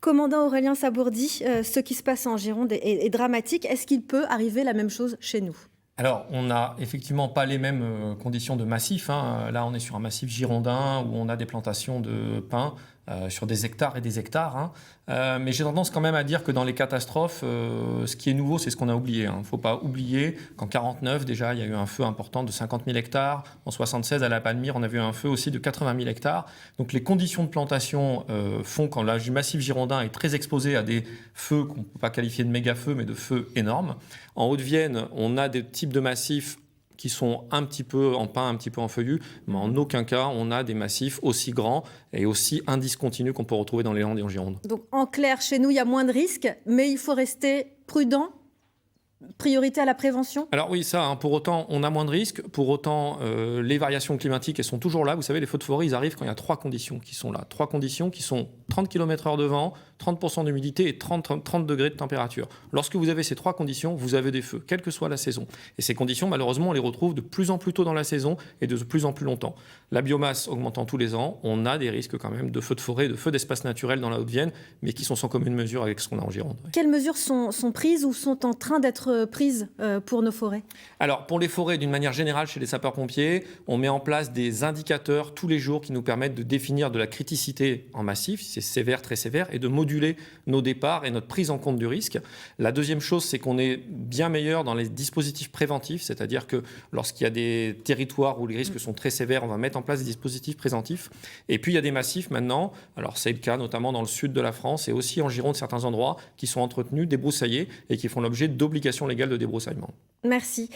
Commandant Aurélien Sabourdi, ce qui se passe en Gironde est dramatique. Est-ce qu'il peut arriver la même chose chez nous ? Alors, on n'a effectivement pas les mêmes conditions de massif, hein. Là, on est sur un massif girondin où on a des plantations de pins sur des hectares et des hectares, hein. Mais j'ai tendance quand même à dire que dans les catastrophes, ce qui est nouveau, c'est ce qu'on a oublié, hein. Il ne faut pas oublier qu'en 49, déjà, il y a eu un feu important de 50 000 hectares. En 76, à la Palmyre, on a vu un feu aussi de 80 000 hectares. Donc, les conditions de plantation font quand le massif girondin est très exposé à des feux qu'on ne peut pas qualifier de méga-feux, mais de feux énormes. En Haute-Vienne, on a des types de massifs qui sont un petit peu en pin, un petit peu en feuillu, mais en aucun cas on a des massifs aussi grands et aussi indiscontinus qu'on peut retrouver dans les Landes et en Gironde. Donc en clair, chez nous, il y a moins de risques, mais il faut rester prudent. Priorité à la prévention ? Alors oui, ça, hein, pour autant, on a moins de risques. Pour autant, les variations climatiques, elles sont toujours là. Vous savez, les feux de forêt, ils arrivent quand il y a trois conditions qui sont là. Trois conditions qui sont 30 km/h de vent, 30% d'humidité et 30 degrés de température. Lorsque vous avez ces trois conditions, vous avez des feux, quelle que soit la saison. Et ces conditions, malheureusement, on les retrouve de plus en plus tôt dans la saison et de plus en plus longtemps. La biomasse augmentant tous les ans, on a des risques quand même de feux de forêt, de feux d'espace naturel dans la Haute-Vienne, mais qui sont sans commune mesure avec ce qu'on a en Gironde. Oui. Quelles mesures sont prises ou sont en train d'être prises pour nos forêts ? Alors, pour les forêts, d'une manière générale, chez les sapeurs-pompiers, on met en place des indicateurs tous les jours qui nous permettent de définir de la criticité en massif, si c'est sévère, très sévère, et de moduler nos départs et notre prise en compte du risque. La deuxième chose, c'est qu'on est bien meilleur dans les dispositifs préventifs, c'est-à-dire que lorsqu'il y a des territoires où les risques sont très sévères, on va mettre en place des dispositifs préventifs. Et puis, il y a des massifs maintenant, alors c'est le cas notamment dans le sud de la France et aussi en Gironde, certains endroits qui sont entretenus, débroussaillés et qui font l'objet d'obligations légales de débroussaillement. Merci.